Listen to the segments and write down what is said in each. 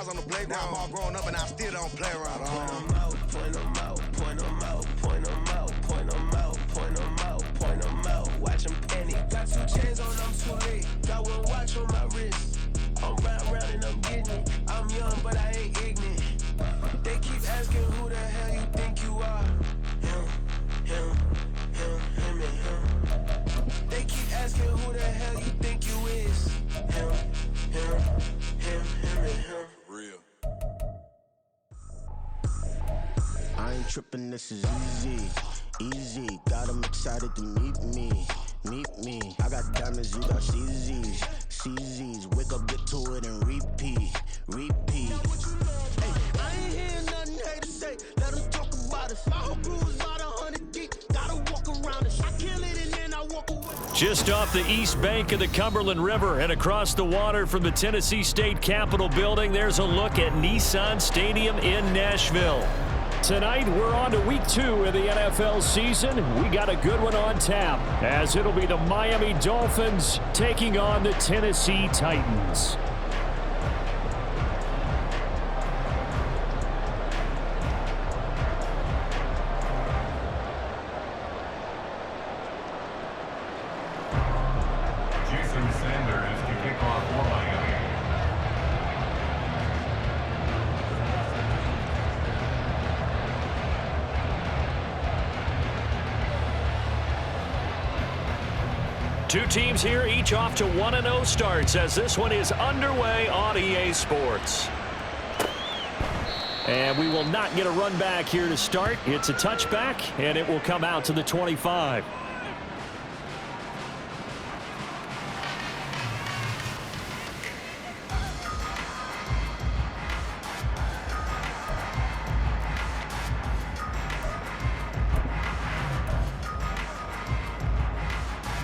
was on the playground. Now I'm all grown up and I still don't play around. Point them out, point them out, point them out, point them out, point them out, point them out, point them out. Watch them panic. Got 2 chains on, I'm too late. Got 1 watch on my wrist. I'm round and I'm getting it. I'm young, but I ain't ignorant. They keep asking who the hell you think you are. Him, and him. They keep asking who the hell you think you is. Him, and him. Real. I ain't tripping, this is easy. Got 'em excited to meet me. I got diamonds, you got CZs. Wake up, get to it, and repeat. Hey, I ain't hearing nothing hate to say. Let 'em talk about it. My whole crew is about 100 deep. Gotta walk around it. I kill it and then I walk away. Just off the east bank of the Cumberland River and across the water from the Tennessee State Capitol building, there's a look at Nissan Stadium in Nashville. Tonight, we're on to week 2 of the NFL season. We got a good one on tap, as it'll be the Miami Dolphins taking on the Tennessee Titans. Two teams here, each off to 1-0 starts as this one is underway on EA Sports. And we will not get a run back here to start. It's a touchback, and it will come out to the 25.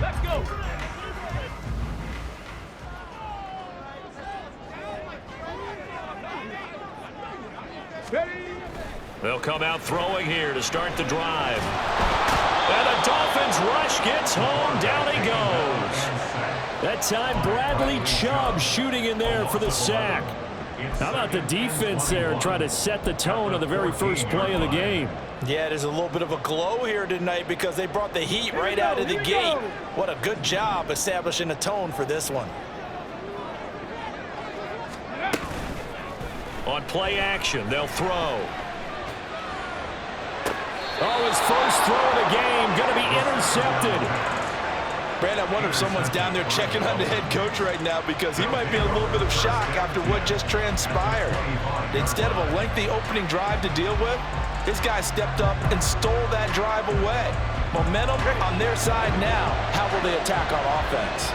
Let's go. They'll come out throwing here to start the drive. And the Dolphins rush gets home. Down he goes. That time, Bradley Chubb shooting in there for the sack. How about the defense there trying to set the tone of the very first play of the game? Yeah, there's a little bit of a glow here tonight because they brought the heat right out of the gate. What a good job establishing a tone for this one. On play action, they'll throw. Oh, his first throw of the game going to be intercepted. Brad, I wonder if someone's down there checking on the head coach right now because he might be in a little bit of shock after what just transpired. Instead of a lengthy opening drive to deal with, his guy stepped up and stole that drive away. Momentum on their side now. How will they attack on offense?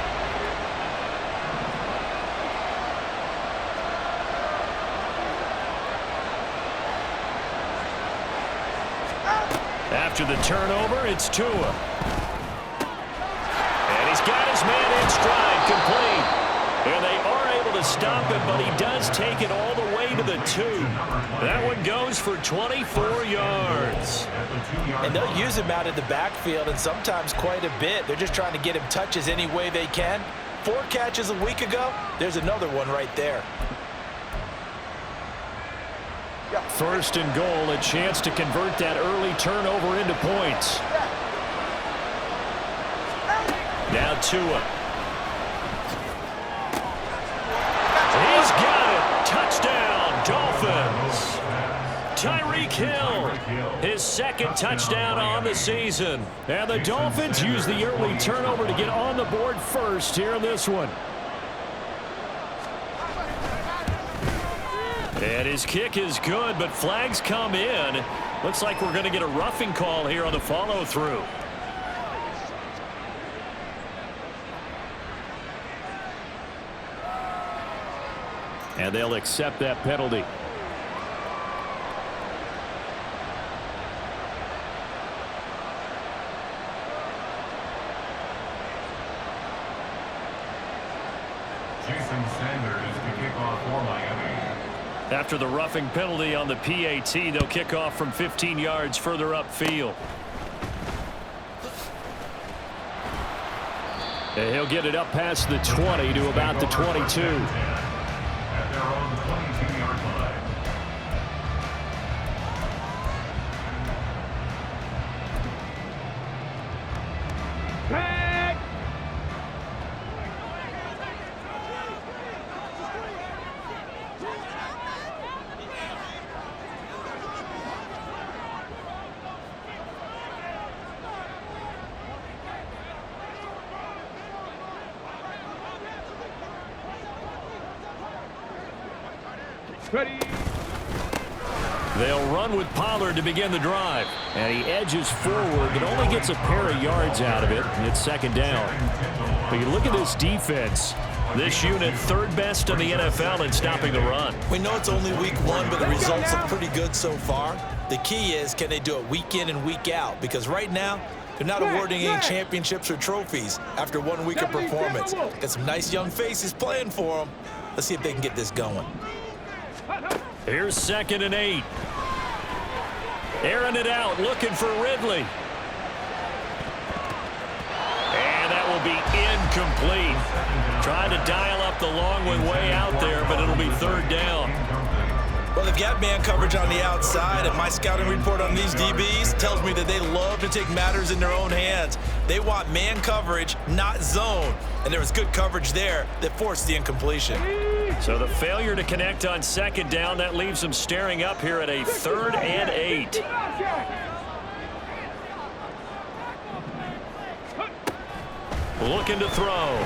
After the turnover, it's Tua. And he's got his man in stride, complete. And they are able to stop him, but he does take it all the way to the 2. That one goes for 24 yards. And they'll use him out in the backfield, and sometimes quite a bit. They're just trying to get him touches any way they can. 4 catches a week ago, there's another one right there. First and goal, a chance to convert that early turnover into points. Now Tua. He's got it. Touchdown, Dolphins. Tyreek Hill, his second touchdown on the season. And the Dolphins use the early turnover to get on the board first here in this one. And his kick is good, but flags come in. Looks like we're going to get a roughing call here on the follow-through. And they'll accept that penalty. Jason Sanders to kick off for Miami. After the roughing penalty on the PAT, they'll kick off from 15 yards further upfield. And he'll get it up past the 20 to about the 22. At their own 22-yard They'll run with Pollard to begin the drive. And he edges forward, but only gets a pair of yards out of it, and it's second down. But you look at this defense. This unit, third best in the NFL in stopping the run. We know it's only week one, but the results look pretty good so far. The key is, can they do it week in and week out? Because right now, they're not awarding any championships or trophies after 1 week of performance. Got some nice young faces playing for them. Let's see if they can get this going. Here's 2nd and 8. Airing it out, looking for Ridley. And that will be incomplete. Trying to dial up the long one way out there, but it'll be third down. Well, they've got man coverage on the outside, and my scouting report on these DBs tells me that they love to take matters in their own hands. They want man coverage, not zone. And there was good coverage there that forced the incompletion. So the failure to connect on 2nd down, that leaves them staring up here at a 3rd and 8. Looking to throw.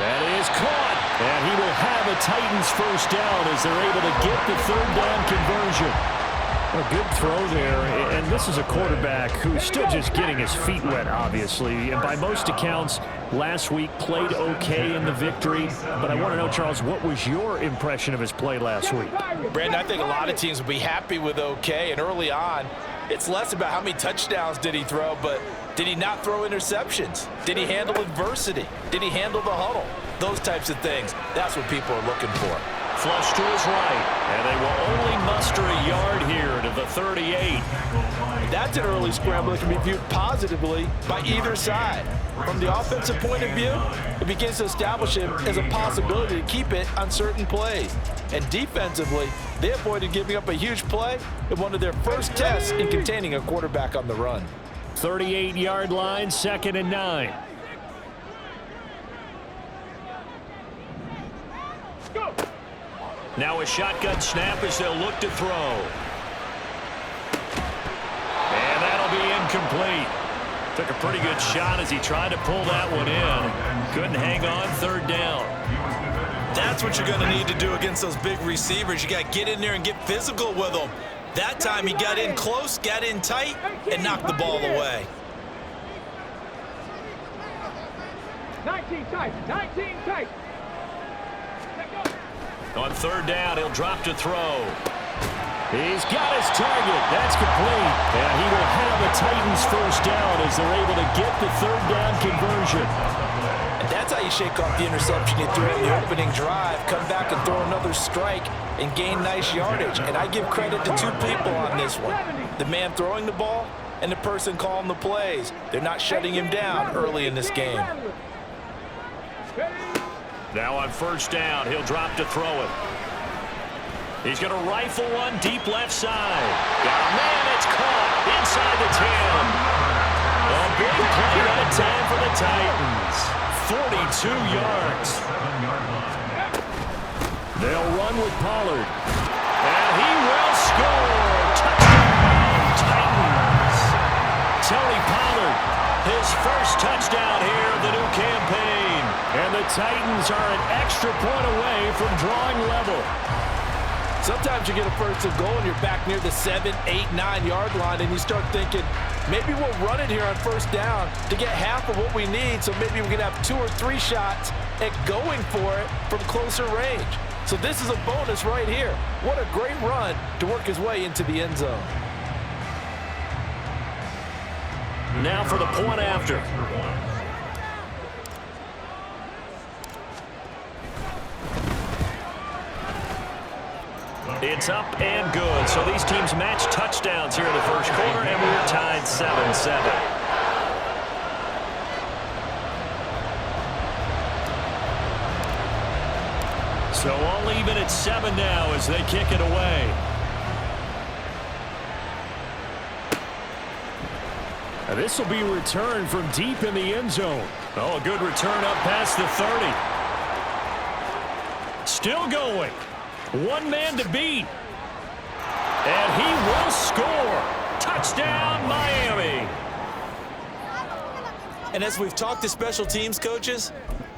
That is caught. And he will have a Titans first down as they're able to get the 3rd down conversion. A good throw there, and this is a quarterback who's still just getting his feet wet, obviously. And by most accounts, last week played okay in the victory. But I want to know, Charles, what was your impression of his play last week? Brandon, I think a lot of teams will be happy with okay. And early on, it's less about how many touchdowns did he throw, but did he not throw interceptions? Did he handle adversity? Did he handle the huddle? Those types of things. That's what people are looking for. Flush to his right, and they will only muster a yard here to the 38. That's an early scramble that can be viewed positively by either side. From the offensive point of view, it begins to establish him as a possibility to keep it on certain plays. And defensively, they avoided giving up a huge play in one of their first tests in containing a quarterback on the run. 38-yard line, 2nd and 9. Now a shotgun snap as they'll look to throw. And that'll be incomplete. Took a pretty good shot as he tried to pull that one in. Couldn't hang on, 3rd down. That's what you're going to need to do against those big receivers. You got to get in there and get physical with them. That time he got in close, got in tight, and knocked the ball away. 19 tight, 19 tight. On 3rd down, he'll drop to throw. He's got his target. That's complete. And he will have the Titans first down as they're able to get the 3rd down conversion. And that's how you shake off the interception you threw in the opening drive. Come back and throw another strike and gain nice yardage. And I give credit to 2 people on this one. The man throwing the ball and the person calling the plays. They're not shutting him down early in this game. Now on 1st down, he'll drop to throw it. He's going to rifle one deep left side. Oh, man, it's caught inside the 10. A big play that time for the Titans. 42 yards. They'll run with Pollard. And he will score. Touchdown, Titans. Tony Pollard, his first touchdown here of the new campaign. And the Titans are an extra point away from drawing level. Sometimes you get a first and goal and you're back near the 7, 8, 9 yard line and you start thinking, maybe we'll run it here on 1st down to get half of what we need, so maybe we can have 2 or 3 shots at going for it from closer range. So this is a bonus right here. What a great run to work his way into the end zone. Now for the point after. It's up and good. So these teams match touchdowns here in the 1st quarter, and we're tied 7-7. So all even at 7 now as they kick it away. And this will be returned from deep in the end zone. Oh, a good return up past the 30. Still going. One man to beat. And he will score. Touchdown, Miami. And as we've talked to special teams coaches,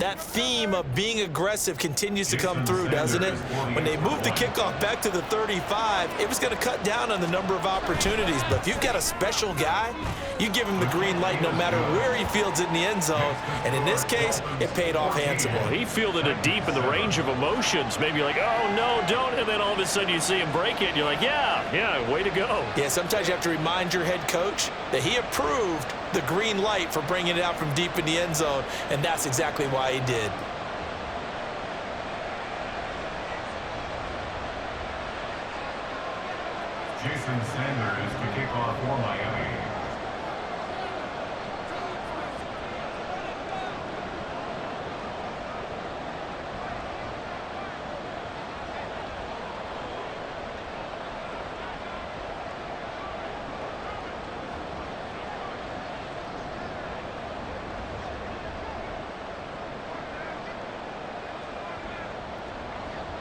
That theme of being aggressive continues to come through, doesn't it? When they moved the kickoff back to the 35, it was going to cut down on the number of opportunities. But if you've got a special guy, you give him the green light no matter where he fields it in the end zone. And in this case, it paid off handsomely. Well, he fielded it deep in the range of emotions. Maybe like, oh, no, don't. And then all of a sudden you see him break it, and you're like, yeah, way to go. Yeah, sometimes you have to remind your head coach that he approved the green light for bringing it out from deep in the end zone, and that's exactly why he did. Jason Sanders to kick off for Miami.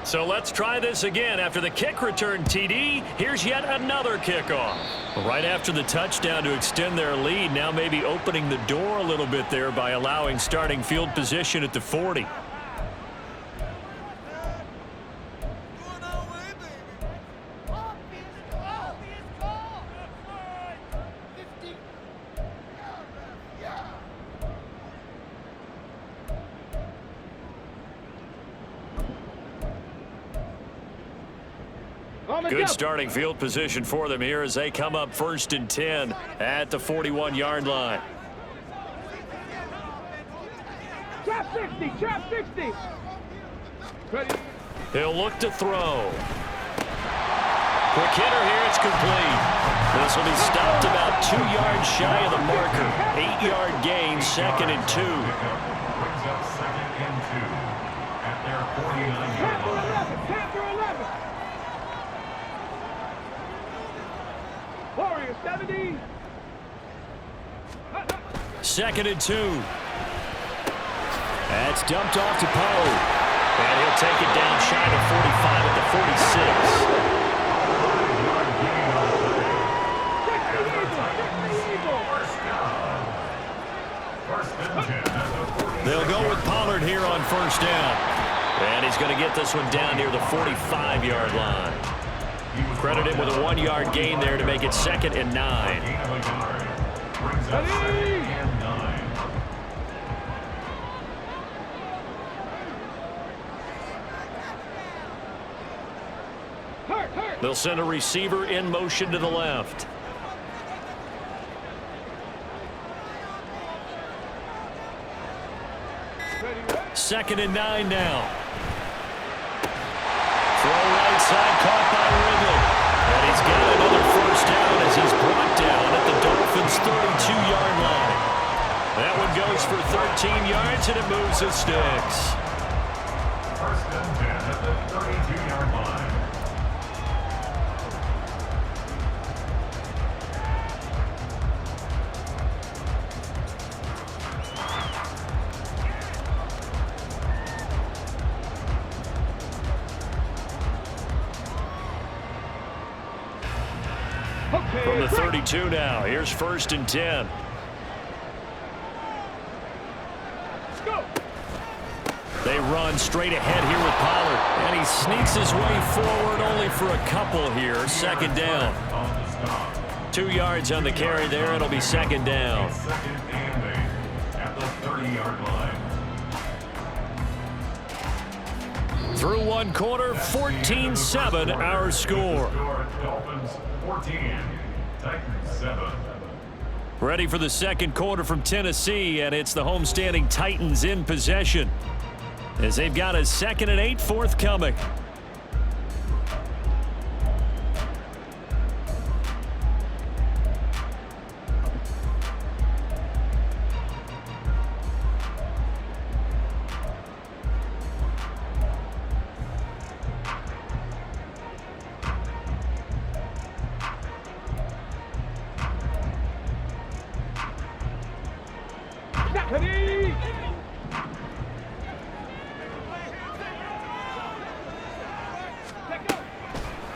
So let's try this again. After the kick return TD, here's yet another kickoff. Right after the touchdown to extend their lead, now maybe opening the door a little bit there by allowing starting field position at the 40. Good starting field position for them here as they come up 1st and 10 at the 41-yard line. Trap 60, trap 60. Ready. He'll look to throw. Quick hitter here, it's complete. This will be stopped about 2 yards shy of the marker. 8-yard gain, 2nd and 2. Brings up 2nd and 2 at their 49-yard line. Tap for 11. Warriors 70. 2nd and 2. That's dumped off to Poe. And he'll take it down shy of 45 at the 46. They'll go with Pollard here on 1st down. And he's going to get this one down near the 45-yard line. Credit him with a 1-yard gain there to make it 2nd and 9. Brings up 2nd and 9. They'll send a receiver in motion to the left. Second and 9 now. Throw right side, caught by Ridley. And he's got another 1st down as he's brought down at the Dolphins' 32-yard line. That one goes for 13 yards, and it moves the sticks. 1st and 10 at the 32-yard line. From the 32 now, here's 1st and 10. They run straight ahead here with Pollard, and he sneaks his way forward only for a couple here. 2nd down. 2 yards on the carry there. It'll be 2nd down. 2nd and 8 at the 30-yard line. Through 1 quarter, 14-7 our score. Dolphins 14, Titans 7. Ready for the 2nd quarter from Tennessee, and it's the homestanding Titans in possession as they've got a 2nd and 8 forthcoming.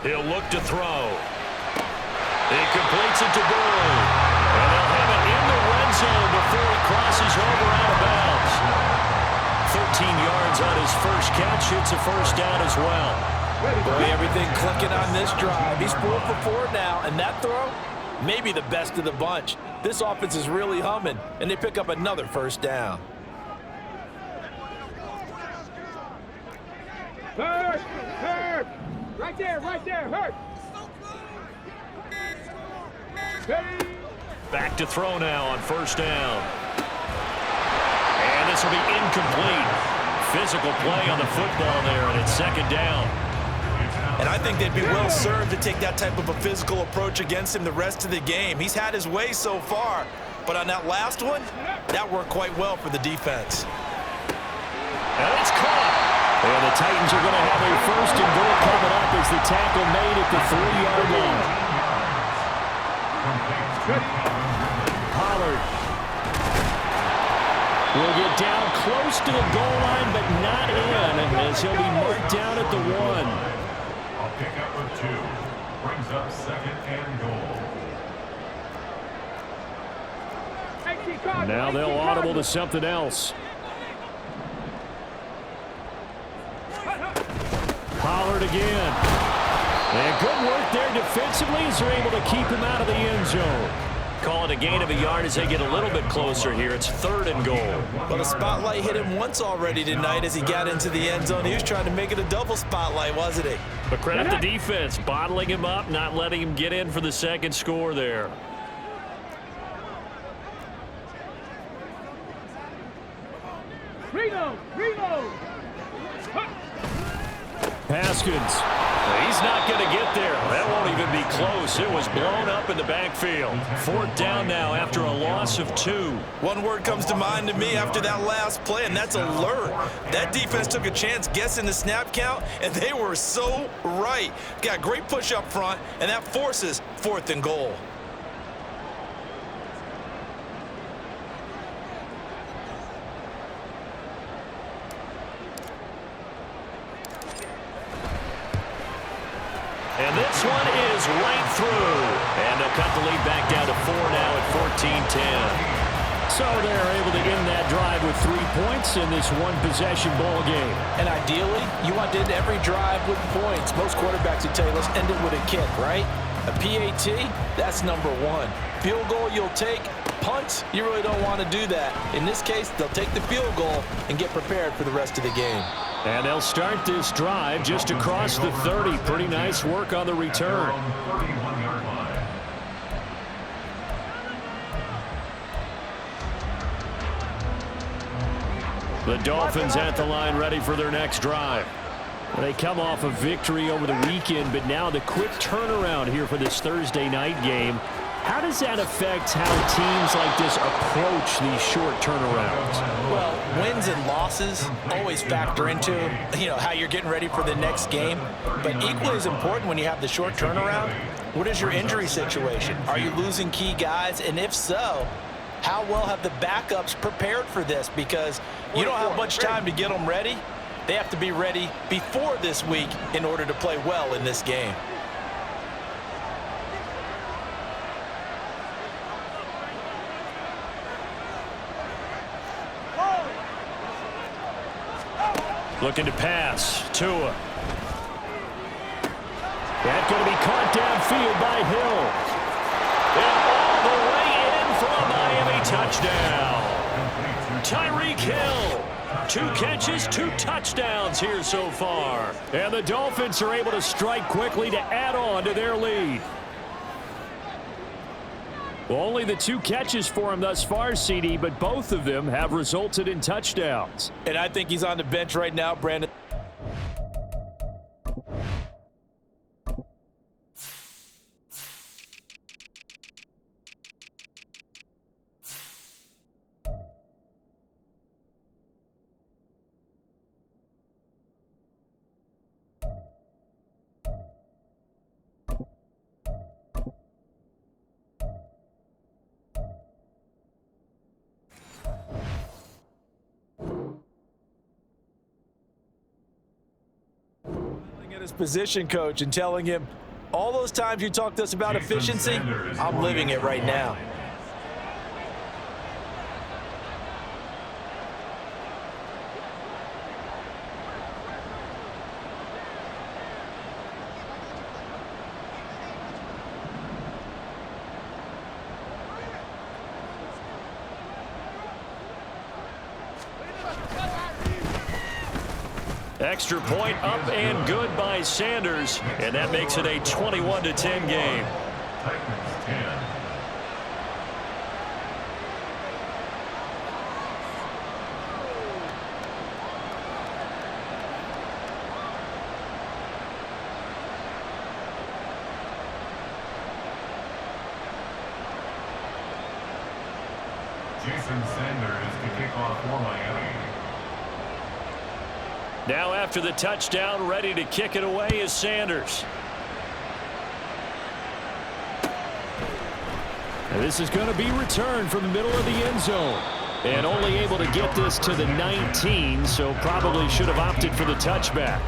He'll look to throw. He completes it to Boyd. And they'll have it in the red zone before he crosses over out of bounds. yards on his first catch. It's a first down as well. Boy, everything clicking on this drive. He's 4 for 4 now, and that throw, maybe the best of the bunch. This offense is really humming, and they pick up another first down. Hurt! Hurt! Right there, hurt! Ready? Back to throw now on first down. And this will be incomplete. Physical play on the football there, and it's second down. And I think they'd be well served to take that type of a physical approach against him the rest of the game. He's had his way so far, but on that last one, that worked quite well for the defense. And it's caught. And the Titans are going to have a first and goal coming up as the tackle made at the 3-yard line. Pollard will get down close to the goal line, but not in, as he'll be marked down at the 1. A pickup of 2 brings up second and goal. Now they'll audible to something else. Pollard again. And good work there defensively as they're able to keep him out of the end zone. Call it a gain of a yard as they get a little bit closer here. It's 3rd and goal. Well, the spotlight hit him once already tonight as he got into the end zone. He was trying to make it a double spotlight, wasn't he? But credit the defense, bottling him up, not letting him get in for the second score there. Reload! Haskins. He's not going to get there. That won't even be close. It was blown up in the backfield. 4th down now after a loss of 2. One word comes to mind to me after that last play, and that's alert. That defense took a chance guessing the snap count, and they were so right. Got great push up front, and that forces 4th and goal. And this one is right through. And they'll cut the lead back down to 4 now at 14-10. So they're able to end that drive with 3 points in this one-possession ball game. And ideally, you want to end every drive with points. Most quarterbacks would tell you, let's end it with a kick, right? A PAT, that's number 1. Field goal you'll take. Punts, you really don't want to do that. In this case, they'll take the field goal and get prepared for the rest of the game. And they'll start this drive just across the 30. Pretty nice work on the return. The Dolphins at the line ready for their next drive. They come off a victory over the weekend, but now the quick turnaround here for this Thursday night game. How does that affect how teams like this approach these short turnarounds? Well, wins and losses always factor into, how you're getting ready for the next game. But equally as important when you have the short turnaround, what is your injury situation? Are you losing key guys? And if so, how well have the backups prepared for this? Because you don't have much time to get them ready. They have to be ready before this week in order to play well in this game. Looking to pass. Tua. That's going to be caught downfield by Hill. And all the way in for a Miami touchdown. Tyreek Hill. 2 catches, 2 touchdowns here so far. And the Dolphins are able to strike quickly to add on to their lead. Well, only the 2 catches for him thus far, CD, but both of them have resulted in touchdowns. And I think he's on the bench right now, Brandon. His position coach and telling him, all those times you talked to us about efficiency, I'm living it right now. Extra point up and good by Sanders, and that makes it a 21-10 game. Titans 10. Jason Sanders to kick off for Miami. Now after the touchdown, ready to kick it away is Sanders. And this is going to be returned from the middle of the end zone. And only able to get this to the 19, so probably should have opted for the touchback.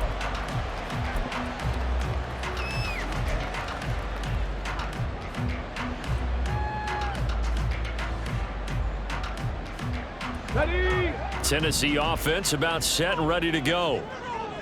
Tennessee offense about set and ready to go.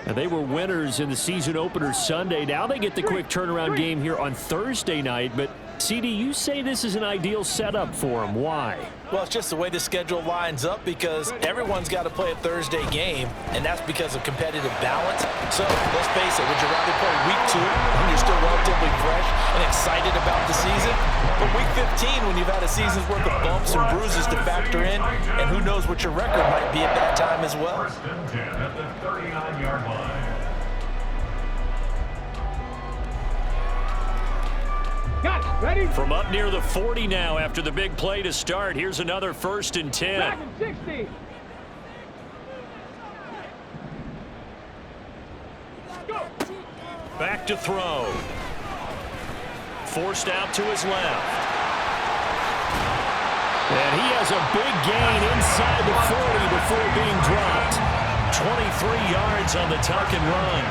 Now, they were winners in the season opener Sunday. Now they get the quick turnaround game here on Thursday night. But, CD, you say this is an ideal setup for them. Why? Well, it's just the way the schedule lines up because everyone's got to play a Thursday game, and that's because of competitive balance. So, let's face it, would you rather play week 2 when you're still relatively fresh and excited about the season? But week 15 when you've had a season's worth of bumps and bruises to factor in, and who knows what your record might be at that time as well. First and 10 at the 39-yard line. Got it. Ready? From up near the 40 now after the big play to start. Here's another 1st and 10. Back in 60. Go. Back to throw. Forced out to his left. And he has a big gain inside the 40 before being dropped. 23 yards on the tuck and run.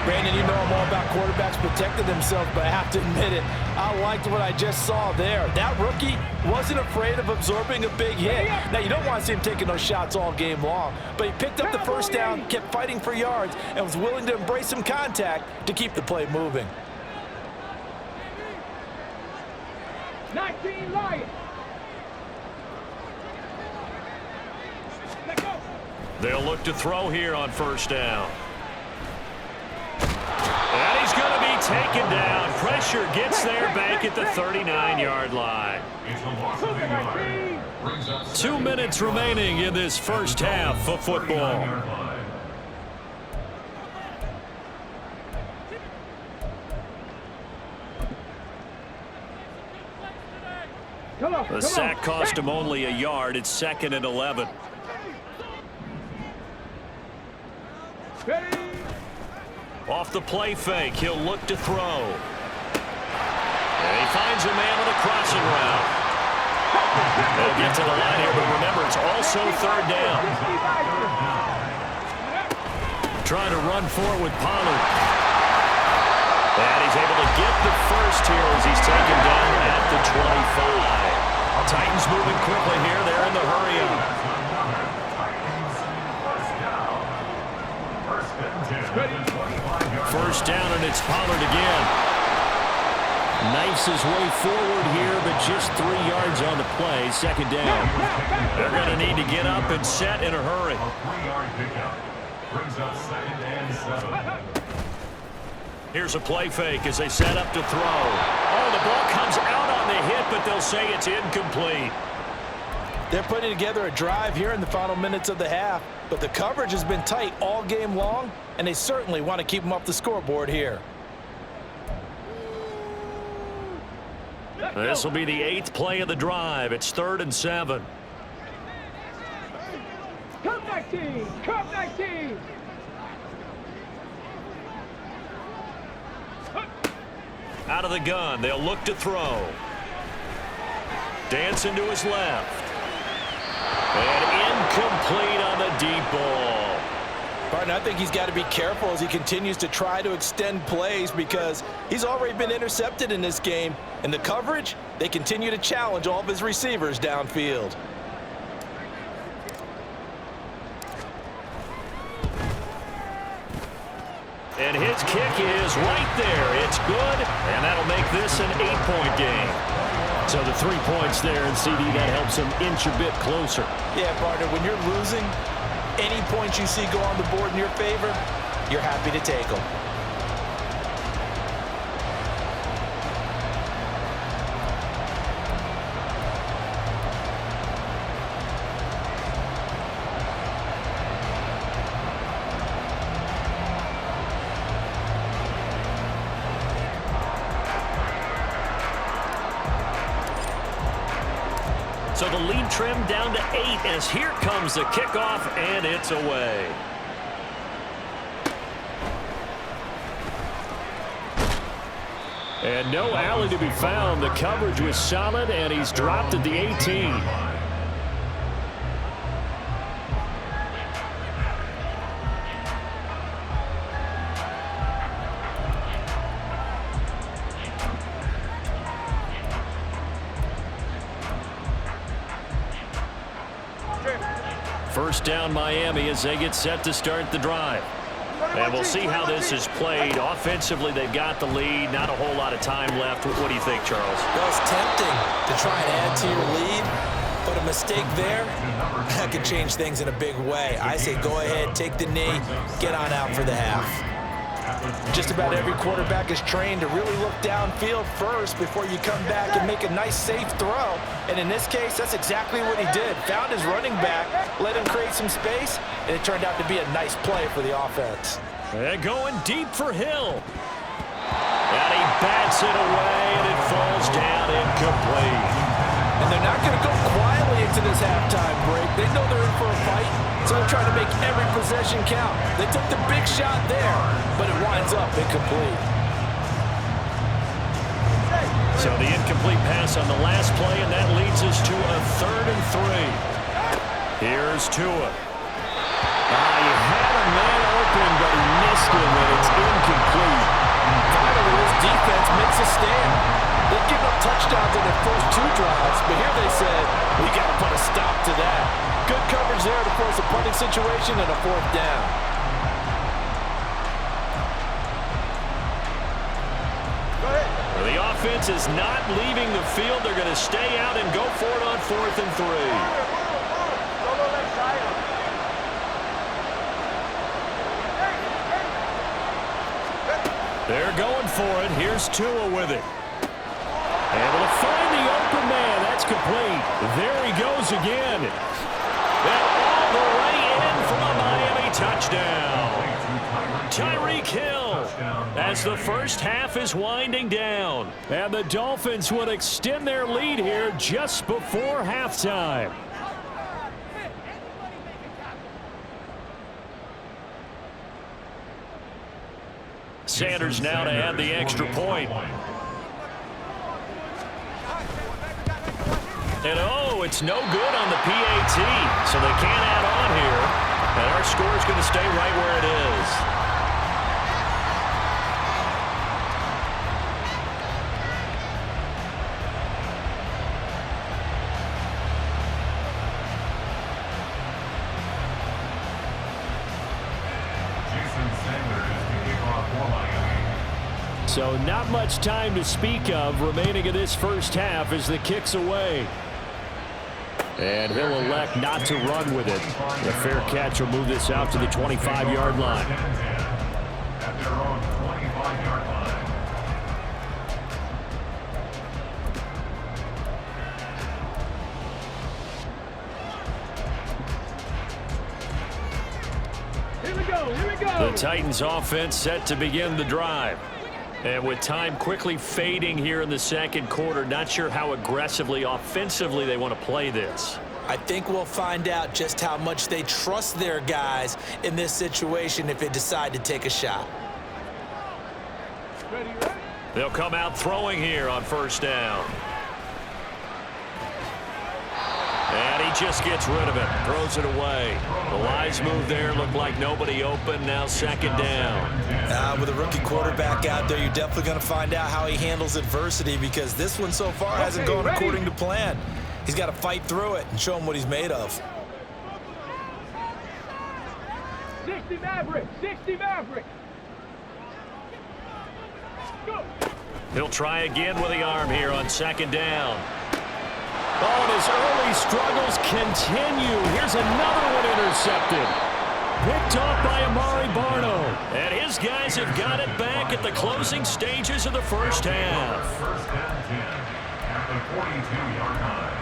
Brandon, you know I'm all about quarterbacks protecting themselves, but I have to admit it, I liked what I just saw there. That rookie wasn't afraid of absorbing a big hit. Now, you don't want to see him taking those shots all game long, but he picked up the first down, kept fighting for yards, and was willing to embrace some contact to keep the play moving. 19 Lions. Let go. They'll look to throw here on 1st down. And he's going to be taken down. Pressure gets there back at the 39-yard line. It's a loss of a yard. Brings up 2 minutes remaining in this first half of football. 39-yard line. Come on. The sack cost him only a yard. It's 2nd and 11. Ready. Off the play fake, he'll look to throw. And he finds a man with a crossing route. They'll get to the line here, but remember, it's also 3rd down. Trying to run for it with Pollard. And he's able to get the first here as he's taken down at the 25. Titans moving quickly here. They're in the hurry up. First down, and it's Pollard again. Knifes his way forward here, but just 3 yards on the play. 2nd down. They're going to need to get up and set in a hurry. A 3-yard pickup. Brings up 2nd and 7. Here's a play fake as they set up to throw. Oh, the ball comes out on the hit, but they'll say it's incomplete. They're putting together a drive here in the final minutes of the half, but the coverage has been tight all game long, and they certainly want to keep them off the scoreboard here. This will be the 8th play of the drive. It's 3rd and 7. Come 19. Come 19. Out of the gun, they'll look to throw. Dancing to his left. And incomplete on the deep ball. Barton, I think he's got to be careful as he continues to try to extend plays because he's already been intercepted in this game. And the coverage, they continue to challenge all of his receivers downfield. And his kick is right there. It's good, and that'll make this an 8-point game. So the 3 points there, and CD, that helps him inch a bit closer. Yeah, partner, when you're losing, Any points you see go on the board in your favor, you're happy to take them. So the lead trimmed down to 8 as here comes the kickoff, and it's away. And no alley to be found. The coverage was solid, and he's dropped at the 18. First down Miami as they get set to start the drive. And we'll see how this is played. Offensively, they've got the lead. Not a whole lot of time left. What do you think, Charles? Well, it's tempting to try and add to your lead, but a mistake there, that could change things in a big way. I say go ahead, take the knee, get on out for the half. Just about every quarterback is trained to really look downfield first before you come back and make a nice, safe throw. And in this case, that's exactly what he did. Found his running back, let him create some space, and it turned out to be a nice play for the offense. And going deep for Hill. And he bats it away, and it falls down incomplete. And they're not going to go quietly into this halftime break. They know they're in for a fight, so they're trying to make every possession count. They took the big shot there, but it winds up incomplete. So the incomplete pass on the last play, and that leads us to a 3rd and 3. Here's Tua. He had a man open, but he missed him, and it's incomplete. Finally, this defense makes a stand. They've given up touchdowns in their first 2 drives, but here they said, we got to put a stop to that. Good coverage there to force a punting situation and a 4th down. The offense is not leaving the field. They're going to stay out and go for it on 4th and 3. They're going for it. Here's Tua with it. Able to find the open man. That's complete. There he goes again. And all the way in for a Miami touchdown. Tyreek Hill as the first half is winding down. And the Dolphins would extend their lead here just before halftime. Sanders now to add the extra point. And oh, it's no good on the PAT, so they can't add on here. And our score is going to stay right where it is. So not much time to speak of remaining in this first half as the kick's away. And he'll elect not to run with it. A fair catch will move this out to the 25-yard line. At their own 25-yard line. Here we go, here we go. The Titans offense set to begin the drive. And with time quickly fading here in the second quarter, not sure how aggressively, offensively they want to play this. I think we'll find out just how much they trust their guys in this situation if they decide to take a shot. Ready, ready? They'll come out throwing here on first down. And he just gets rid of it, throws it away. The lines move there, look like nobody open, now second down. With a rookie quarterback out there, you're definitely going to find out how he handles adversity because this one so far hasn't gone according to plan. He's got to fight through it and show him what he's made of. 60 Maverick, 60 Maverick. Go. He'll try again with the arm here on second down. Oh, and his early struggles continue. Here's another one intercepted. Picked off by Amari Barno. And his guys have got it back at the closing stages of the first half. First and 10 at the 42-yard line.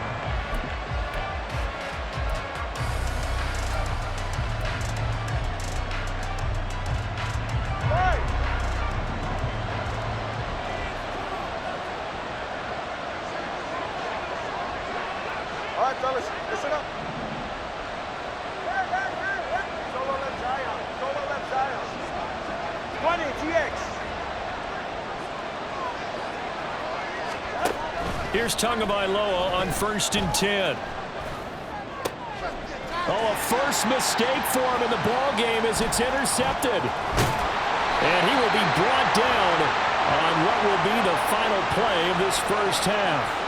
All right, fellas, listen up. Solo left Zion. Solo left Zion. 20, GX. Here's Tagovailoa on 1st and 10. Oh, a first mistake for him in the ball game as it's intercepted. And he will be brought down on what will be the final play of this first half.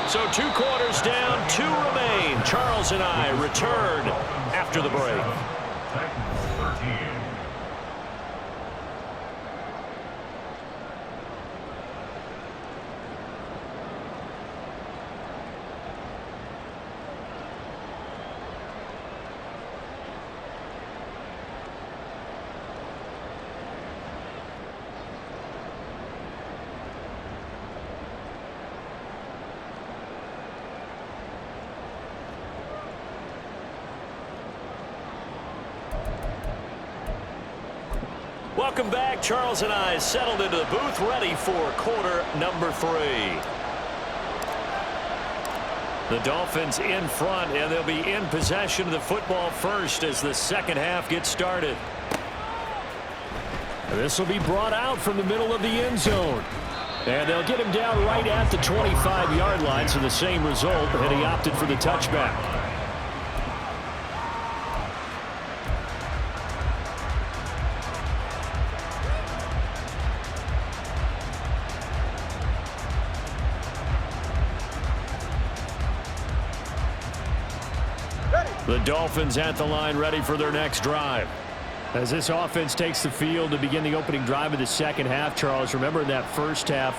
So 2 quarters down, 2 remain. Charles and I return after the break. Titans 13. Welcome back. Charles and I settled into the booth, ready for quarter number 3. The Dolphins in front, and they'll be in possession of the football first as the second half gets started. This will be brought out from the middle of the end zone. And they'll get him down right at the 25-yard line, so the same result, and he opted for the touchback. The Dolphins at the line, ready for their next drive. As this offense takes the field to begin the opening drive of the second half, Charles, remember in that first half,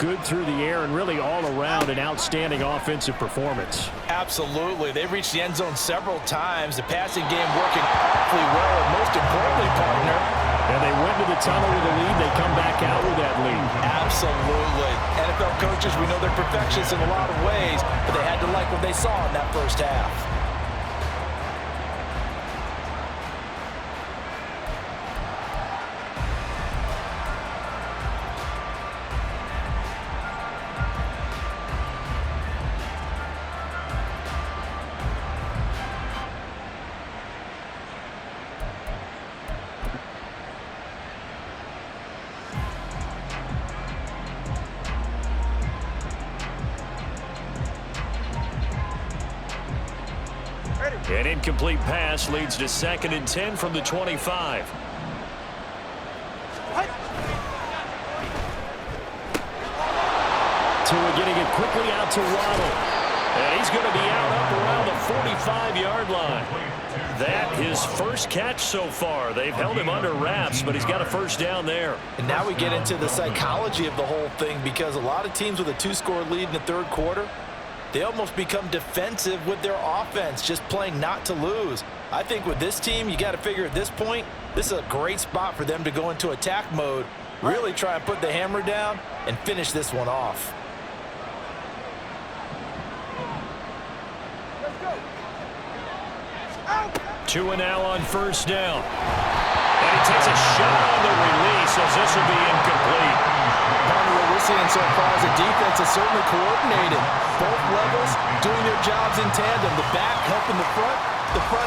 good through the air and really all around an outstanding offensive performance. Absolutely. They've reached the end zone several times. The passing game working awfully well, and most importantly, partner. And they went to the tunnel with a lead. They come back out with that lead. Absolutely. NFL coaches, we know they're perfectionists in a lot of ways, but they had to like what they saw in that first half. An incomplete pass leads to 2nd and 10 from the 25. Tua getting it quickly out to Waddle. And he's going to be out up around the 45-yard line. That his first catch so far. They've held him under wraps, but he's got a first down there. And now we get into the psychology of the whole thing, because a lot of teams with a 2-score lead in the third quarter, they almost become defensive with their offense, just playing not to lose. I think with this team, you got to figure at this point, this is a great spot for them to go into attack mode, really try and put the hammer down and finish this one off. Tua now on first down. And he takes a shot on the release as this will be incomplete. What we're seeing so far is the defense is certainly coordinated. Both levels doing their jobs in tandem. The back helping the front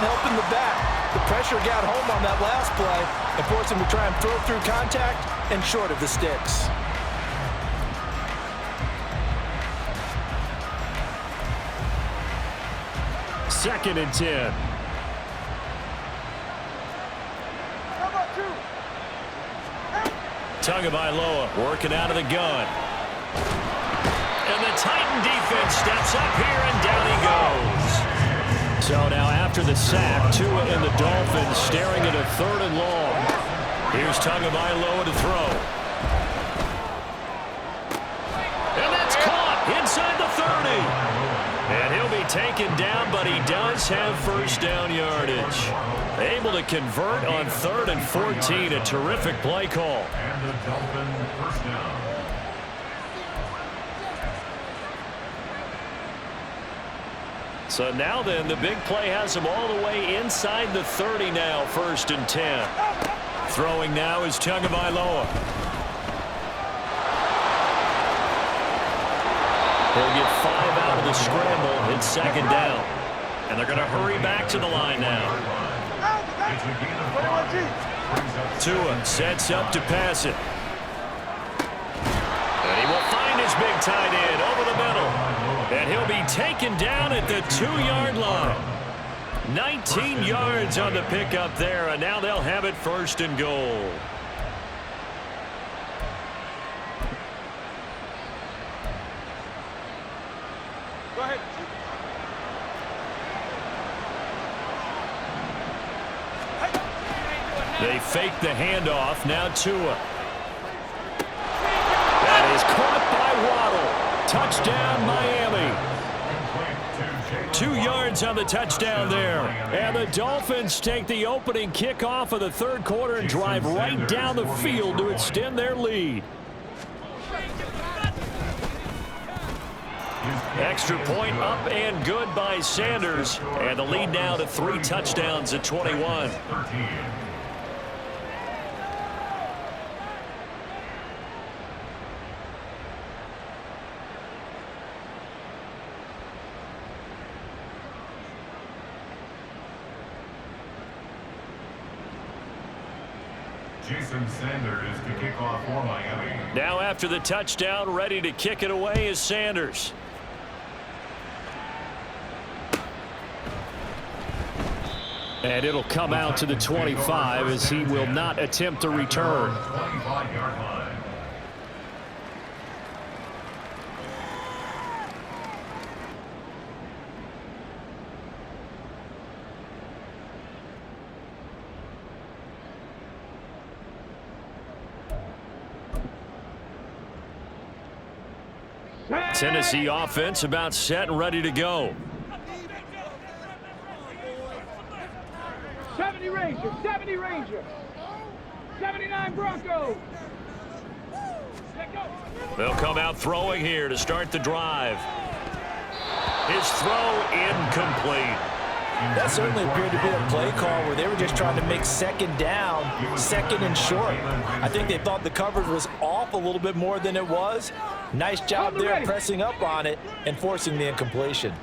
helping the back. The pressure got home on that last play and forced him to try and throw through contact and short of the sticks. Second and 10. Tagovailoa working out of the gun. And the Titan defense steps up here, and down he goes. So now after the sack, Tua and the Dolphins staring at a 3rd and long. Here's Tagovailoa to throw. And that's caught inside the 30. taken down, but he does have first down yardage. Able to convert on 3rd and 14. A terrific play call. And the Dolphin first down. So now then, the big play has him all the way inside the 30 now, 1st and 10. Throwing now is Tagovailoa. He'll get 5 out of the scramble. It's 2nd down. And they're going to hurry back to the line now. Tua sets up to pass it. And he will find his big tight end over the middle. And he'll be taken down at the 2-yard line. 19 yards on the pickup there, and now they'll have it 1st and goal. Go ahead. They fake the handoff. Now Tua. That is caught by Waddle. Touchdown, Miami. 2 yards on the touchdown there. And the Dolphins take the opening kickoff of the 3rd quarter and drive right down the field to extend their lead. Extra point up and good by Sanders. And the lead now to 3 touchdowns at 21. Jason Sanders to kick off for Miami. Now after the touchdown, ready to kick it away is Sanders. And it'll come out to the 25 as he will not attempt to return. 25-yard line. Tennessee offense about set and ready to go. 70 Rangers, 70 Rangers, 79 Broncos. They'll come out throwing here to start the drive. His throw incomplete. That certainly appeared to be a play call where they were just trying to make 2nd down, 2nd and short. I think they thought the coverage was off a little bit more than it was. Nice job there pressing up on it and forcing the incompletion.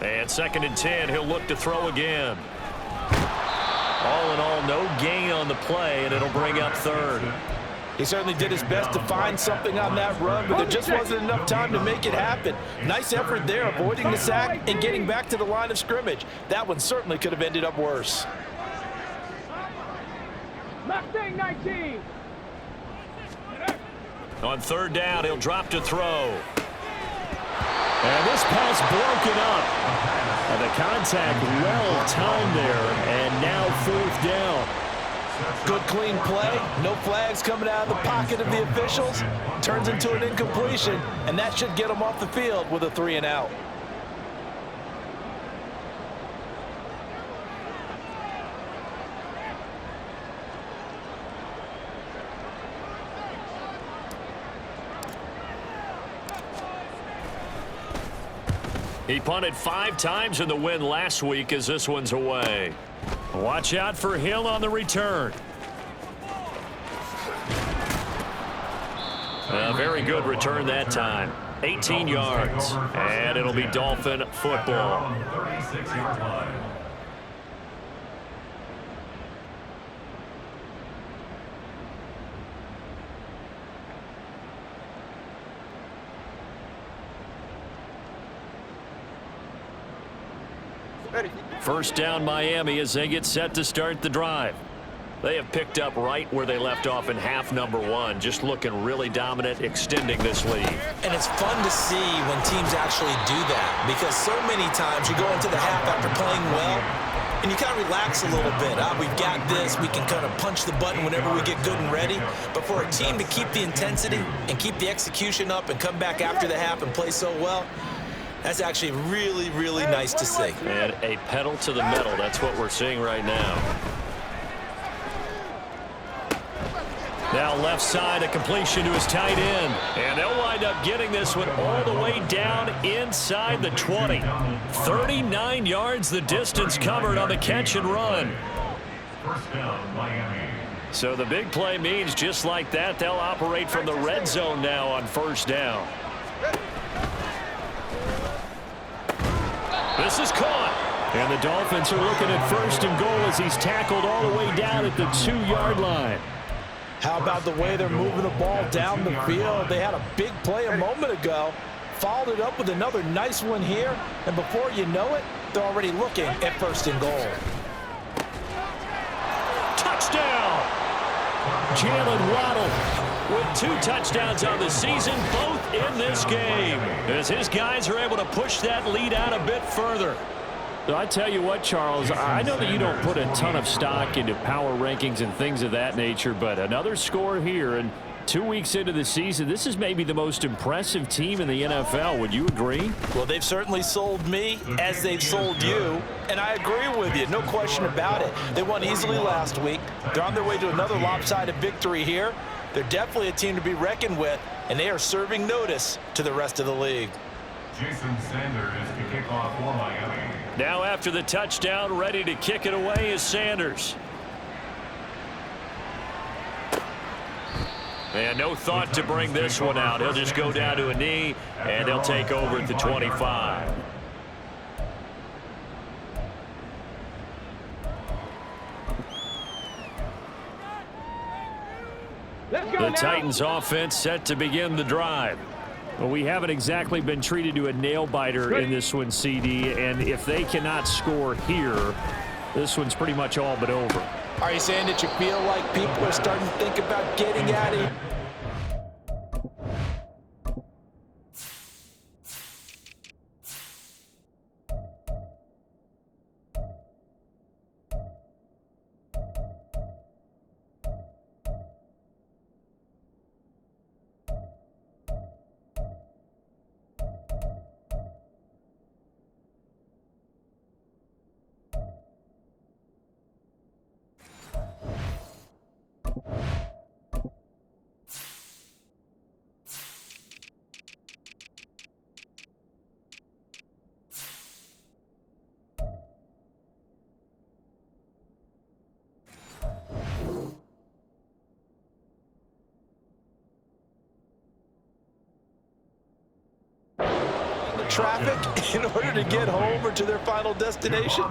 And 2nd and 10, he'll look to throw again. All in all, no gain on the play, and it'll bring up 3rd. He certainly did his best to find something on that run, but there just wasn't enough time to make it happen. Nice effort there, avoiding the sack and getting back to the line of scrimmage. That one certainly could have ended up worse. Mustang 19. On 3rd down, he'll drop to throw. And this pass broken up. And the contact well timed there, and now 4th down. Good clean play, no flags coming out of the pocket of the officials. Turns into an incompletion, and that should get them off the field with a 3 and out. He punted 5 times in the win last week as this one's away. Watch out for Hill on the return. A very good return that time. 18 yards. And it'll be Dolphin football. 36-yard line. First down Miami as they get set to start the drive. They have picked up right where they left off in half number 1, just looking really dominant, extending this lead. And it's fun to see when teams actually do that, because so many times you go into the half after playing well, and you kind of relax a little bit. We've got this. We can kind of punch the button whenever we get good and ready. But for a team to keep the intensity and keep the execution up and come back after the half and play so well, that's actually really, really nice to see. And a pedal to the metal. That's what we're seeing right now. Now left side, a completion to his tight end. And they'll wind up getting this one all the way down inside the 20. 39 yards the distance covered on the catch and run. First down, Miami. So the big play means just like that, they'll operate from the red zone now on first down. This is caught. And the Dolphins are looking at first and goal as he's tackled all the way down at the 2-yard line. How about the way they're moving the ball down the field? They had a big play a moment ago, followed it up with another nice one here, and before you know it, they're already looking at first and goal. Touchdown! Jalen Waddle with 2 touchdowns on the season, both in this game, as his guys are able to push that lead out a bit further. I tell you what, Charles, I know that you don't put a ton of stock into power rankings and things of that nature, but another score here, and 2 weeks into the season, this is maybe the most impressive team in the NFL. Would you agree? Well, they've certainly sold me as they've sold you, and I agree with you, no question about it. They won easily last week. They're on their way to another lopsided victory here. They're definitely a team to be reckoned with, and they are serving notice to the rest of the league. Jason Sanders to kick off for Miami. Now after the touchdown, ready to kick it away is Sanders. And no thought to bring this one out. He'll just go down to a knee, and they'll take over at the 25. The Titans offense set to begin the drive. Well, we haven't exactly been treated to a nail-biter in this one, CD, and if they cannot score here, this one's pretty much all but over. Are you saying that you feel like people are starting to think about getting at it? Traffic in order to get home or to their final destination?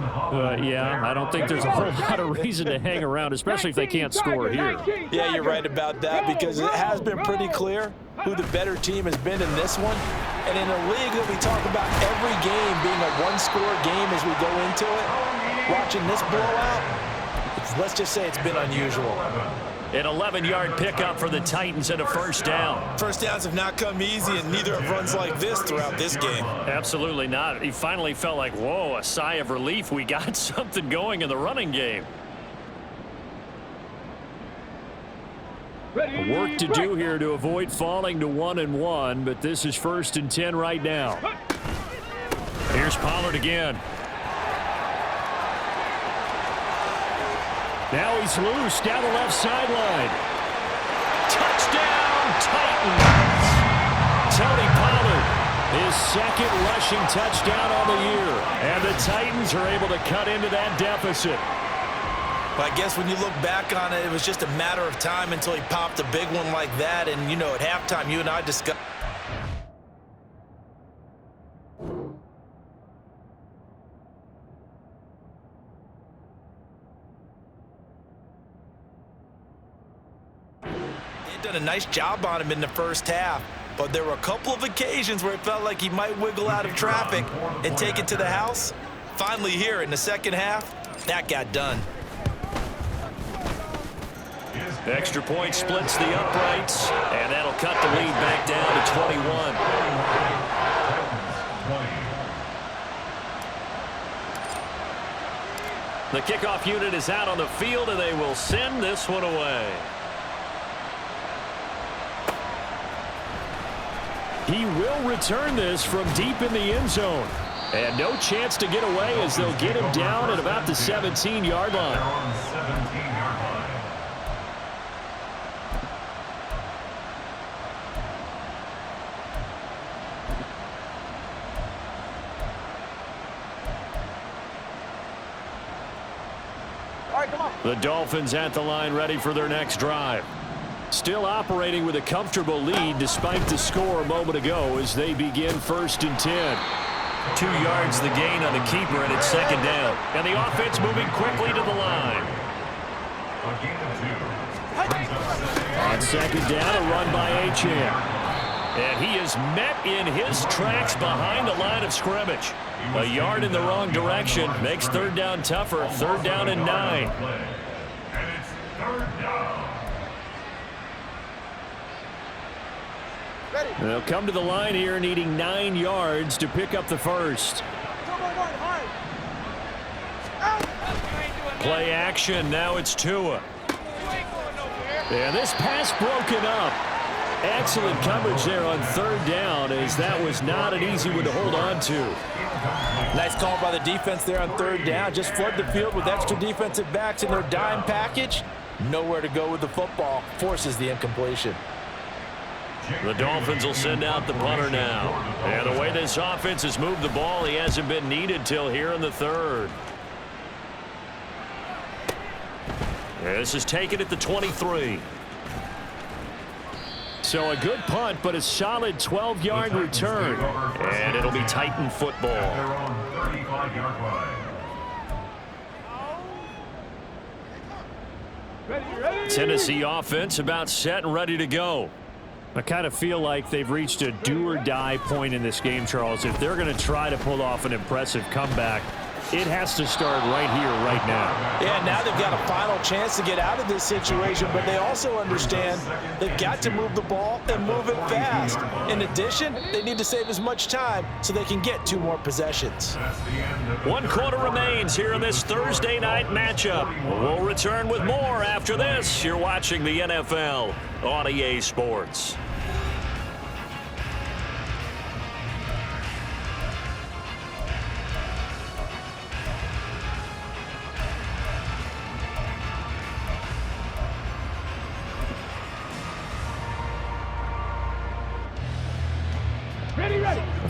Yeah, I don't think there's a whole lot of reason to hang around, especially if they can't score here. Yeah, you're right about that, because it has been pretty clear who the better team has been in this one. And in a league that we talk about every game being a one-score game as we go into it, watching this blowout, let's just say it's been unusual. An 11-yard pickup for the Titans and a first down. First downs have not come easy, and neither have runs like this throughout this game. Absolutely not. He finally felt like, whoa, a sigh of relief. We got something going in the running game. Work to do here to avoid falling to 1-1, but this is 1st and 10 right now. Here's Pollard again. Now he's loose down the left sideline. Touchdown, Titans! Tony Pollard, his second rushing touchdown on the year. And the Titans are able to cut into that deficit. But I guess when you look back on it, it was just a matter of time until he popped a big one like that. And, you know, at halftime, you and I discussed. Done a nice job on him in the first half, but there were a couple of occasions where it felt like he might wiggle out of traffic and take it to the house. Finally here in the second half, that got done. Extra point splits the uprights, and that'll cut the lead back down to 21. The kickoff unit is out on the field, and they will send this one away. He will return this from deep in the end zone. And no chance to get away as they'll get him down at about the 17-yard line. The Dolphins at the line, ready for their next drive. Still operating with a comfortable lead despite the score a moment ago as they begin 1st and 10. 2 yards the gain on the keeper, and it's 2nd down. And the offense moving quickly to the line. On 2nd down, a run by Achane. And he is met in his tracks behind the line of scrimmage. A yard in the wrong direction makes 3rd down tougher. 3rd down and 9. And it's 3rd down. They'll come to the line here needing 9 yards to pick up the first. Play action. Now it's Tua. And this pass broken up. Excellent coverage there on 3rd down, as that was not an easy one to hold on to. Nice call by the defense there on 3rd down. Just flood the field with extra defensive backs in their dime package. Nowhere to go with the football. Forces the incompletion. The Dolphins will send out the punter now. And the way this offense has moved the ball, he hasn't been needed till here in the 3rd. This is taken at the 23. So a good punt, but a solid 12-yard return. And it'll be Titan football. Their own 35-yard line. Tennessee offense about set and ready to go. I kind of feel like they've reached a do-or-die point in this game, Charles. If they're going to try to pull off an impressive comeback, it has to start right here, right now. Yeah, now they've got a final chance to get out of this situation, but they also understand they've got to move the ball and move it fast. In addition, they need to save as much time so they can get 2 more possessions. 1 quarter remains here in this Thursday night matchup. We'll return with more after this. You're watching the NFL on EA Sports.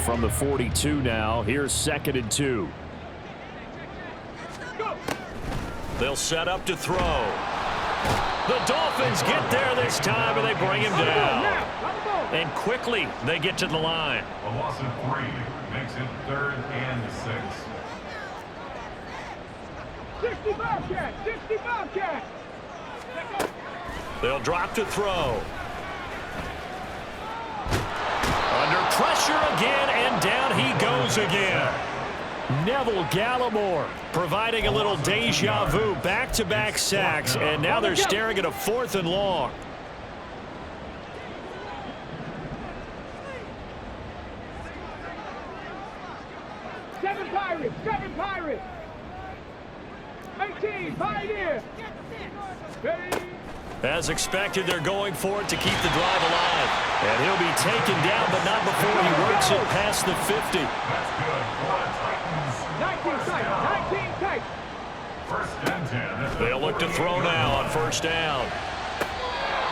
From the 42 now, here's 2nd and 2. They'll set up to throw. The Dolphins get there this time, and they bring him down. And quickly, they get to the line. A loss of 3 makes it 3rd and 6. 60 Bobcat! 60 Bobcat! They'll drop to throw. Under pressure again, and down he goes again. Neville Gallimore providing a little deja vu, back-to-back sacks, and now they're staring at a 4th and long. Seven Pirates! 18, Pioneer! Ready? As expected, they're going for it to keep the drive alive. And he'll be taken down, but not before he works it past the 50. That's good for the Titans. 19 tight. 1st and 10. They'll look to throw now on 1st down.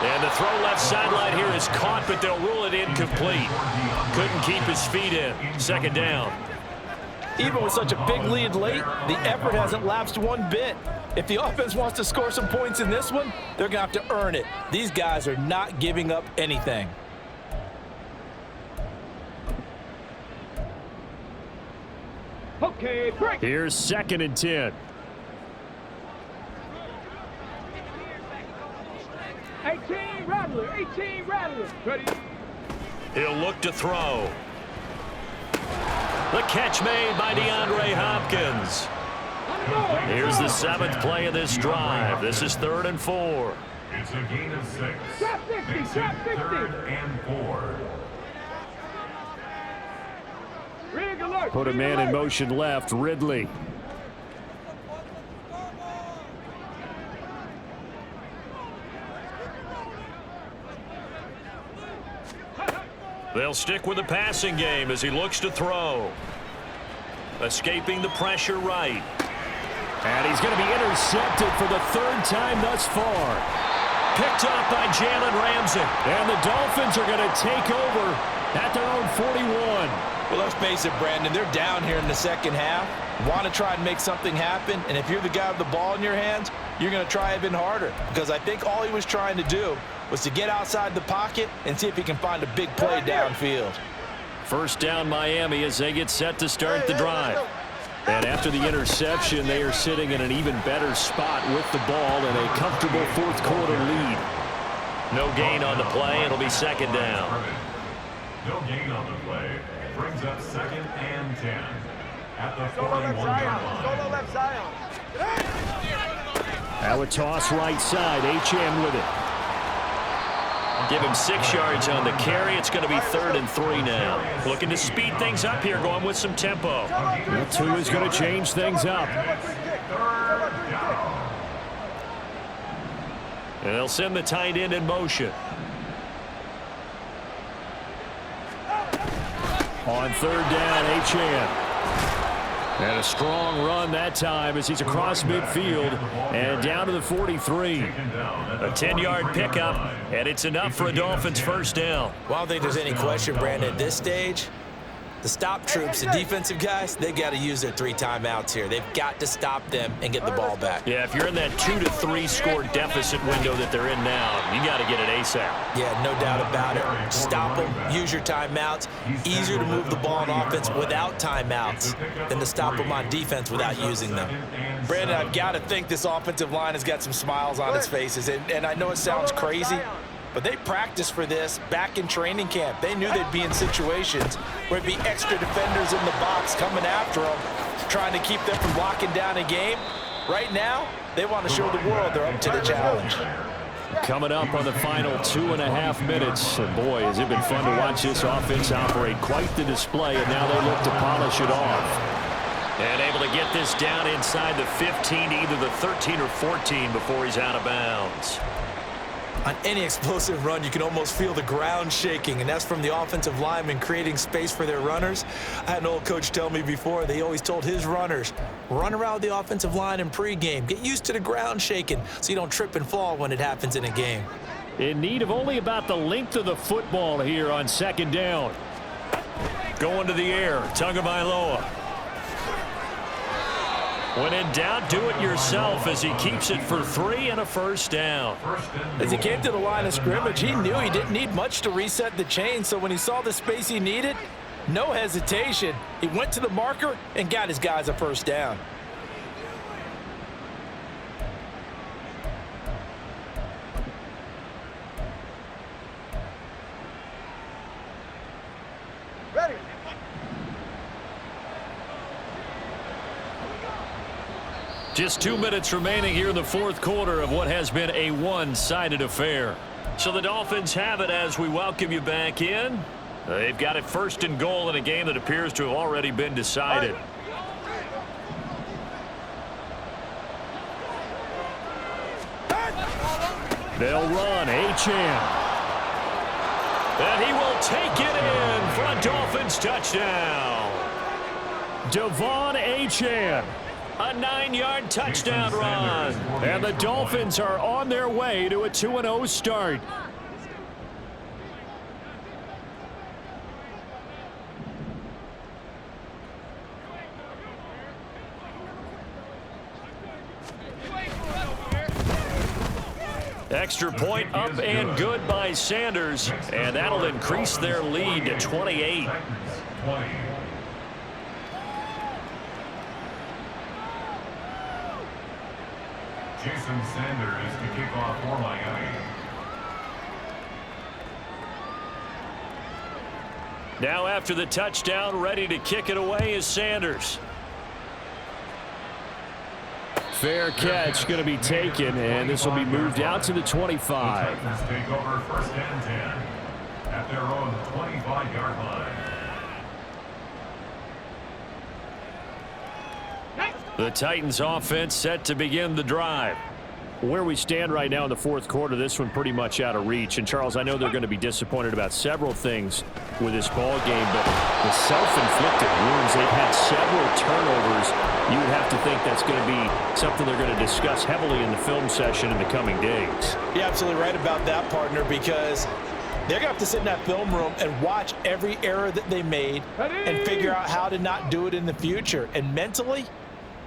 And the throw left sideline here is caught, but they'll rule it incomplete. Couldn't keep his feet in. 2nd down. Even with such a big lead late, the effort hasn't lapsed one bit. If the offense wants to score some points in this one, they're going to have to earn it. These guys are not giving up anything. Okay, break. Here's 2nd and 10. 18 Rattler. Ready? He'll look to throw. The catch made by DeAndre Hopkins. Here's the 7th play of this drive. This is 3rd and 4. It's a gain of 6. Trap 60, Makes it trap 60. 3rd and 4. Rig alert. Put a man in motion left, Ridley. They'll stick with the passing game as he looks to throw. Escaping the pressure right. And he's going to be intercepted for the third time thus far. Picked up by Jalen Ramsey. And the Dolphins are going to take over at their own 41. Well, let's face it, Brandon, they're down here in the second half. Want to try and make something happen, and if you're the guy with the ball in your hands, you're going to try even harder, because I think all he was trying to do was to get outside the pocket and see if he can find a big play downfield. First down Miami as they get set to start the drive. And after the interception, they are sitting in an even better spot with the ball in a comfortable fourth quarter lead. No gain on the play. It'll be second down. No gain on the play. Brings up 2nd and 10 at the 41-yard line. Solo left side. Now a toss right side. Achane with it. Give him 6 yards on the carry. It's going to be 3rd and 3 now. Looking to speed things up here, going with some tempo. That two is going to change things up. And they'll send the tight end in motion. On 3rd down, Achane. And a strong run that time as he's across midfield and down to the 43. A 10-yard pickup, and it's enough for a Dolphins first down. Well, I don't think there's any question, Brandon, at this stage. The stop troops, the defensive guys, they got to use their 3 timeouts here. They've got to stop them and get the ball back. Yeah, if you're in that 2 to 3 score deficit window that they're in now, you got to get it ASAP. Yeah, no doubt about it. Stop them, use your timeouts. Easier to move the ball on offense without timeouts than to stop them on defense without using them. Brandon, I've got to think this offensive line has got some smiles on its faces, and I know it sounds crazy, but they practiced for this back in training camp. They knew they'd be in situations where it'd be extra defenders in the box coming after them, trying to keep them from locking down a game. Right now, they want to show the world they're up to the challenge. Coming up on the final 2.5 minutes. And boy, has it been fun to watch this offense operate. Quite the display, and now they look to polish it off. And able to get this down inside the 15, either the 13 or 14 before he's out of bounds. On any explosive run, you can almost feel the ground shaking, and that's from the offensive linemen creating space for their runners. I had an old coach tell me before, they always told his runners, run around the offensive line in pregame. Get used to the ground shaking so you don't trip and fall when it happens in a game. In need of only about the length of the football here on 2nd down. Going to the air, Tagovailoa. When in doubt, do it yourself as he keeps it for 3 and a first down. As he came to the line of scrimmage, he knew he didn't need much to reset the chain, so when he saw the space he needed, no hesitation. He went to the marker and got his guys a first down. Ready. Just 2 minutes remaining here in the fourth quarter of what has been a one-sided affair. So the Dolphins have it as we welcome you back in. They've got it 1st and goal in a game that appears to have already been decided. They'll run. Achane. And he will take it in for a Dolphins touchdown. Devon Achane. A 9-yard touchdown run. And the Dolphins are on their way to a 2-0 start. Extra point up and good by Sanders. And that'll increase their lead to 28. Jason Sanders to kick off for Miami. Now after the touchdown, ready to kick it away is Sanders. Fair catch going to be taken, and this will be moved out to the 25. Titans take over 1st and 10 at their own 25-yard line. The Titans offense set to begin the drive. Where we stand right now in the fourth quarter, this one pretty much out of reach. And, Charles, I know they're going to be disappointed about several things with this ball game, but the self-inflicted wounds, they've had several turnovers. You would have to think that's going to be something they're going to discuss heavily in the film session in the coming days. You're absolutely right about that, partner, because they're going to have to sit in that film room and watch every error that they made and figure out how to not do it in the future. And mentally,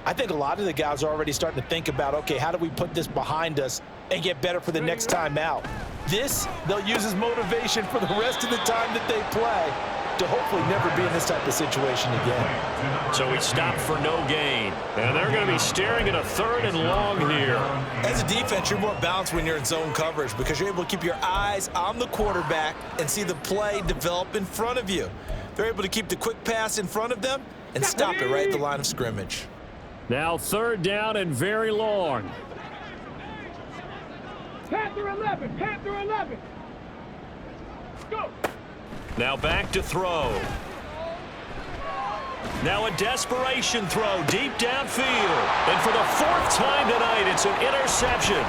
I think a lot of the guys are already starting to think about, okay, how do we put this behind us and get better for the next time out? This, they'll use as motivation for the rest of the time that they play to hopefully never be in this type of situation again. So we stopped for no gain. And they're going to be staring at a 3rd and long here. As a defense, you're more balanced when you're in zone coverage because you're able to keep your eyes on the quarterback and see the play develop in front of you. They're able to keep the quick pass in front of them and stop it right at the line of scrimmage. Now 3rd down and very long. Panther 11, Panther 11. Go. Now back to throw. Now a desperation throw deep downfield. And for the 4th time tonight, it's an interception.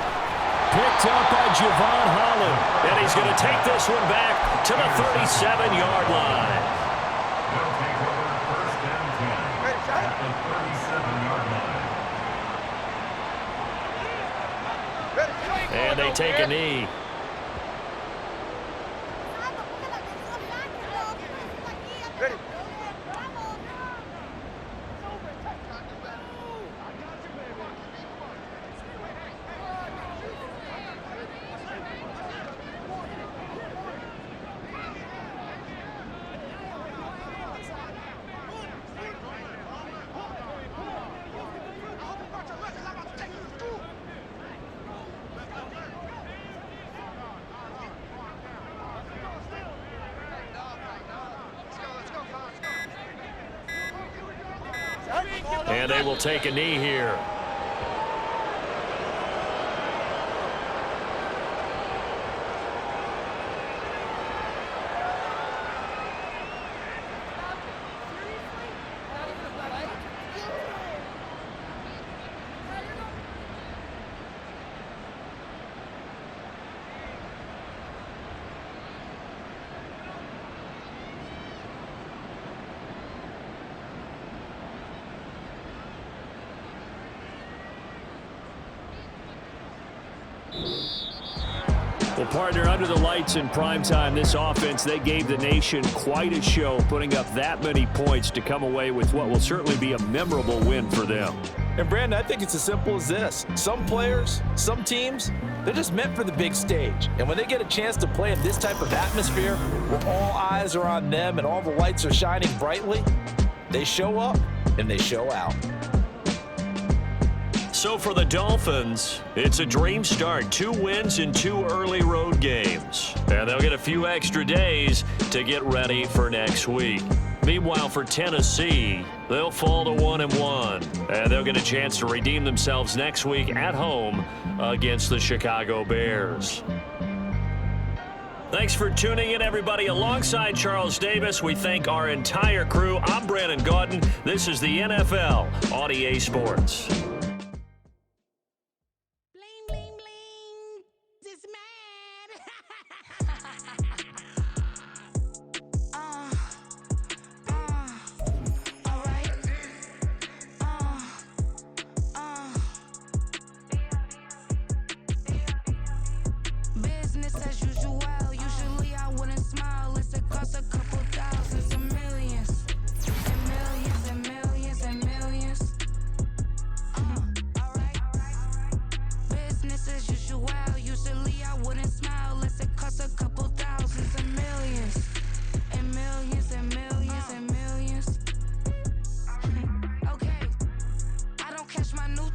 Picked up by Javon Holland. And he's going to take this one back to the 37-yard line. They'll take over 1st and 10 at the 37-yard line. And they take a knee. Ready. And they will take a knee here. Well, partner, under the lights in primetime, this offense, they gave the nation quite a show, putting up that many points to come away with what will certainly be a memorable win for them. And, Brandon, I think it's as simple as this. Some players, some teams, they're just meant for the big stage. And when they get a chance to play in this type of atmosphere where all eyes are on them and all the lights are shining brightly, they show up and they show out. So for the Dolphins, it's a dream start. 2 wins in 2 early road games. And they'll get a few extra days to get ready for next week. Meanwhile, for Tennessee, they'll fall to 1-1. And they'll get a chance to redeem themselves next week at home against the Chicago Bears. Thanks for tuning in, everybody. Alongside Charles Davis, we thank our entire crew. I'm Brandon Gaudin. This is the NFL on EA Sports.